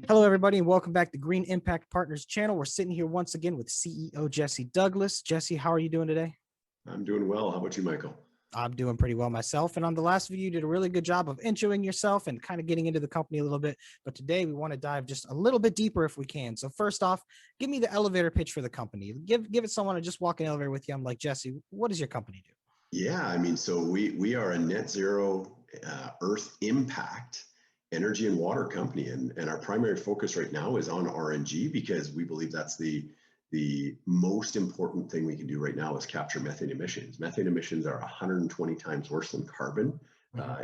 Hello, everybody, and welcome back to Green Impact Partners channel. We're sitting here once again with CEO Jesse Douglas. Jesse, how are you doing today? I'm doing well. How about you, Michael? I'm doing pretty well myself. And on the last video, you did a really good job of introing yourself and kind of getting into the company a little bit. But today we want to dive just a little bit deeper if we can. So first off, give me the elevator pitch for the company. Give it someone to just walk an elevator with you. I'm like, Jesse, what does your company do? Yeah, so we are a net zero Earth impact energy and water company, and our primary focus right now is on RNG because we believe that's the most important thing we can do right now is capture methane emissions. Methane emissions are 120 times worse than carbon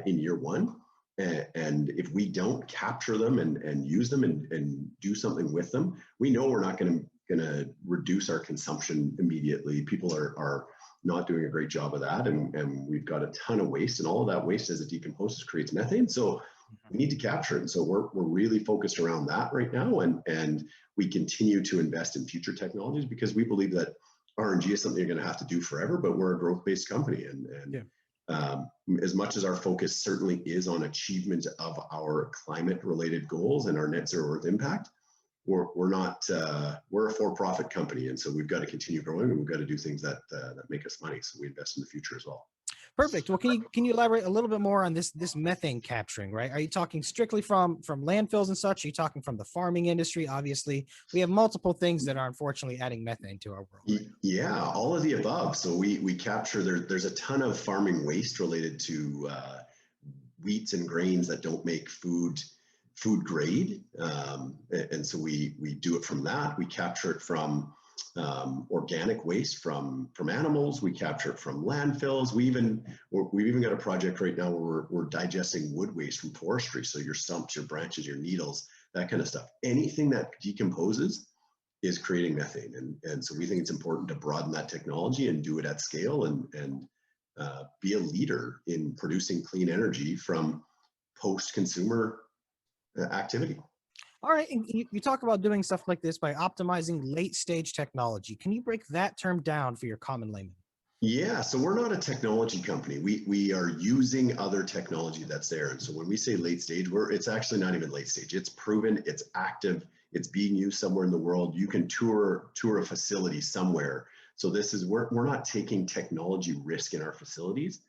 in year one. And if we don't capture them and use them and do something with them, we know we're not going to reduce our consumption immediately. People are not doing a great job of that, and we've got a ton of waste, and all of that waste as it decomposes creates methane. So we need to capture it. And so we're really focused around that right now, and we continue to invest in future technologies because we believe that RNG is something you're going to have to do forever, but we're a growth-based company, as much as our focus certainly is on achievement of our climate-related goals and our net zero Earth impact, we're not we're a for-profit company, and so we've got to continue growing, and we've got to do things that make us money. So we invest in the future as well. Perfect. Well, can you elaborate a little bit more on this methane capturing, right? Are you talking strictly from landfills and such? Are you talking from the farming industry? Obviously, we have multiple things that are unfortunately adding methane to our world. Yeah, all of the above. So we capture there's a ton of farming waste related to wheats and grains that don't make food grade, and so we do it from that. We capture it from organic waste from animals. We capture it from landfills. We've even got a project right now where we're digesting wood waste from forestry. So your stumps, your branches, your needles, that kind of stuff. Anything that decomposes is creating methane, and so we think it's important to broaden that technology and do it at scale and be a leader in producing clean energy from post-consumer activity. All right. And you talk about doing stuff like this by optimizing late stage technology. Can you break that term down for your common layman? Yeah, so we're not a technology company. We are using other technology that's there. And so when we say late stage, it's actually not even late stage. It's proven, it's active, it's being used somewhere in the world. You can tour a facility somewhere. So we're not taking technology risk in our facilities.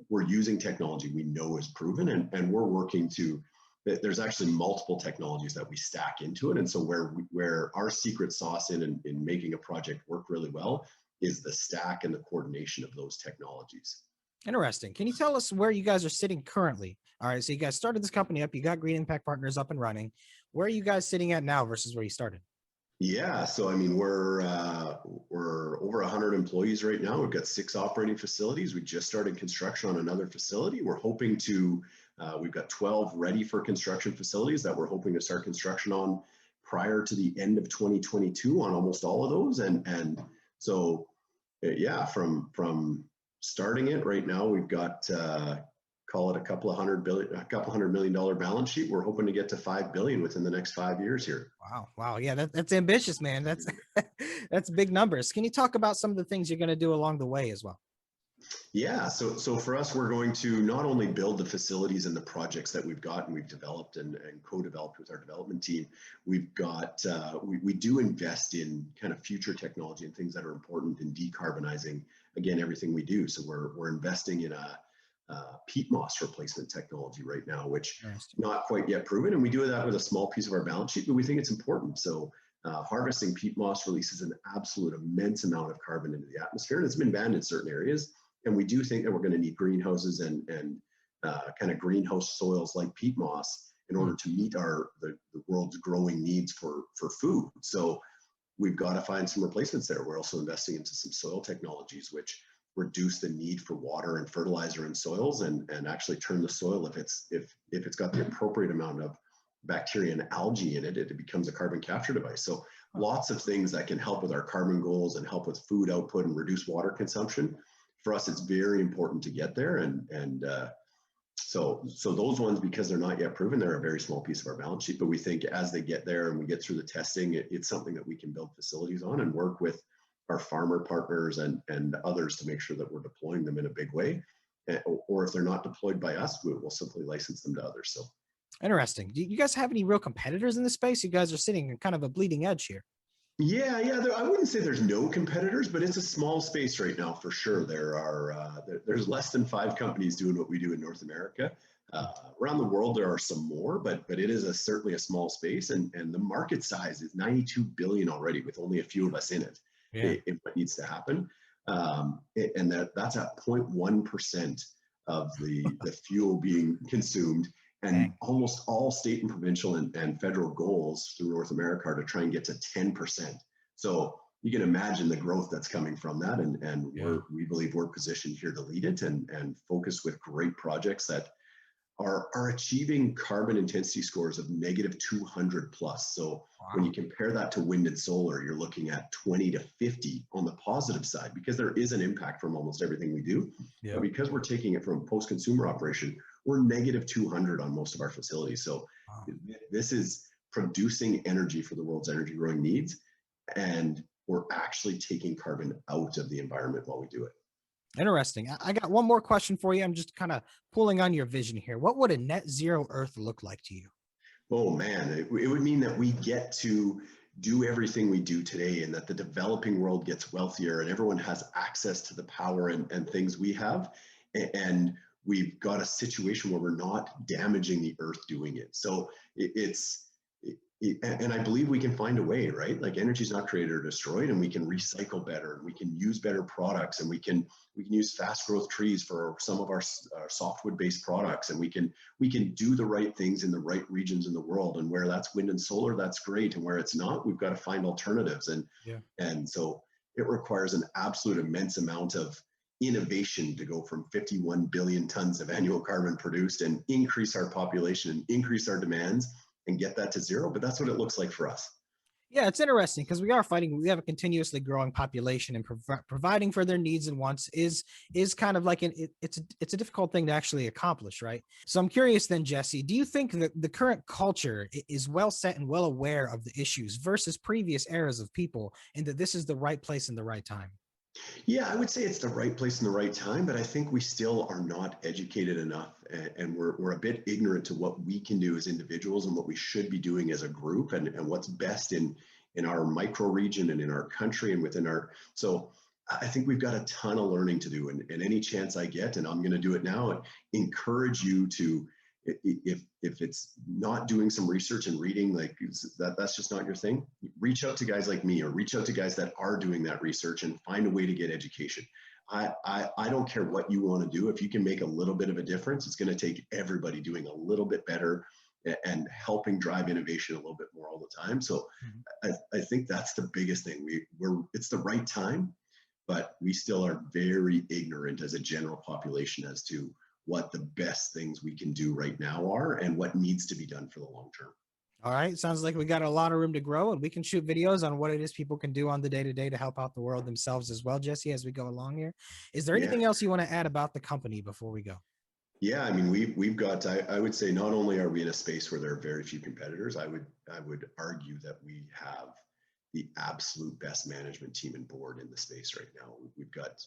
We're using technology we know is proven, and we're working to. There's actually multiple technologies that we stack into it, and so where our secret sauce in making a project work really well is the stack and the coordination of those technologies. Interesting. Can you tell us where you guys are sitting currently? All right, so you guys started this company up. You got Green Impact Partners up and running. Where are you guys sitting at now versus where you started? Yeah, so we're over 100 employees right now. We've got 6 operating facilities. We just started construction on another facility. We're hoping to. We've got 12 ready for construction facilities that we're hoping to start construction on prior to the end of 2022 on almost all of those. And so, yeah, from starting it right now, we've got call it a couple $100 million balance sheet. We're hoping to get to 5 billion within the next 5 years here. Wow. Yeah, that's ambitious, man. That's that's big numbers. Can you talk about some of the things you're going to do along the way as well? Yeah, so for us, we're going to not only build the facilities and the projects that we've got and we've developed and co-developed with our development team. We've got we do invest in kind of future technology and things that are important in decarbonizing again everything we do. So we're investing in a peat moss replacement technology right now, which not quite yet proven, and we do that with a small piece of our balance sheet, but we think it's important. So harvesting peat moss releases an absolute immense amount of carbon into the atmosphere, and it's been banned in certain areas. And we do think that we're going to need greenhouses and kind of greenhouse soils like peat moss in order to meet the world's growing needs for food. So we've got to find some replacements there. We're also investing into some soil technologies which reduce the need for water and fertilizer in soils and actually turn the soil, if it's got the appropriate amount of bacteria and algae in it, it becomes a carbon capture device. So lots of things that can help with our carbon goals and help with food output and reduce water consumption. For us, it's very important to get there, and so those ones, because they're not yet proven, they're a very small piece of our balance sheet. But we think as they get there and we get through the testing, it's something that we can build facilities on and work with our farmer partners and others to make sure that we're deploying them in a big way. Or if they're not deployed by us, we'll simply license them to others. So Interesting. Do you guys have any real competitors in this space? You guys are sitting in kind of a bleeding edge here. Yeah. I wouldn't say there's no competitors, but it's a small space right now for sure. There's less than 5 companies doing what we do in North America. Around the world, there are some more, but it is certainly a small space, and the market size is 92 billion already, with only a few of us in it. Yeah. In what needs to happen, and that's at 0.1% of the fuel being consumed. And Dang. almost all state and provincial and federal goals through North America are to try and get to 10%. So you can imagine the growth that's coming from that. And Yeah. we believe we're positioned here to lead it and focus with great projects that are achieving carbon intensity scores of negative 200 plus. So when Wow. you compare that to wind and solar, you're looking at 20 to 50 on the positive side, because there is an impact from almost everything we do. Yeah. But because we're taking it from a post-consumer operation, we're negative 200 on most of our facilities. So Wow. this is producing energy for the world's energy growing needs, and we're actually taking carbon out of the environment while we do it. Interesting. I got one more question for you. I'm just kind of pulling on your vision here. What would a net zero Earth look like to you? Oh man, it would mean that we get to do everything we do today, and that the developing world gets wealthier and everyone has access to the power and things we have. And we've got a situation where we're not damaging the earth doing it. So and I believe we can find a way, right? Like, energy is not created or destroyed, and we can recycle better, and we can use better products, and we can use fast growth trees for some of our softwood based products, and we can do the right things in the right regions in the world. And where that's wind and solar, that's great, and where it's not, we've got to find alternatives. Yeah. And so it requires an absolute immense amount of innovation to go from 51 billion tons of annual carbon produced and increase our population and increase our demands and get that to zero. But that's what it looks like for us. Yeah, it's interesting because we have a continuously growing population, and providing for their needs and wants is kind of like it's a difficult thing to actually accomplish, right? So I'm curious then, Jesse, do you think that the current culture is well set and well aware of the issues versus previous eras of people, and that this is the right place and the right time? Yeah, I would say it's the right place and the right time, but I think we still are not educated enough, and we're a bit ignorant to what we can do as individuals and what we should be doing as a group, and what's best in our micro region and in our country and within our. So I think we've got a ton of learning to do, and any chance I get, and I'm going to do it now, encourage you to, if it's not doing some research and reading, like that's just not your thing, reach out to guys like me, or reach out to guys that are doing that research, and find a way to get education. I don't care what you want to do. If you can make a little bit of a difference, it's going to take everybody doing a little bit better and helping drive innovation a little bit more all the time. So I think that's the biggest thing. It's the right time, but we still are very ignorant as a general population as to what the best things we can do right now are and what needs to be done for the long term. All right. Sounds like we got a lot of room to grow, and we can shoot videos on what it is people can do on the day to day to help out the world themselves as well, Jesse, as we go along here. Is there Yeah. anything else you want to add about the company before we go? Yeah, I mean, we've got. I would say not only are we in a space where there are very few competitors, I would argue that we have the absolute best management team and board in the space right now. We've got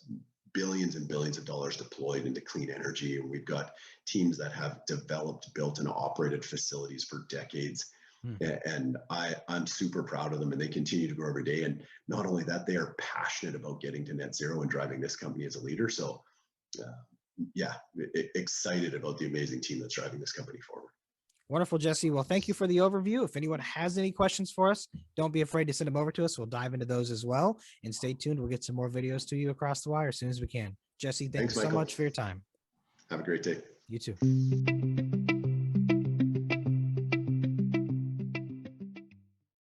billions and billions of dollars deployed into clean energy, and we've got teams that have developed, built, and operated facilities for decades. And I'm super proud of them, and they continue to grow every day. And not only that, they are passionate about getting to net zero and driving this company as a leader. So yeah, excited about the amazing team that's driving this company forward. Wonderful, Jesse. Well, thank you for the overview. If anyone has any questions for us, don't be afraid to send them over to us. We'll dive into those as well. And stay tuned. We'll get some more videos to you across the wire as soon as we can. Jesse, thanks Thanks, so Michael. much for your time. Have a great day. You too.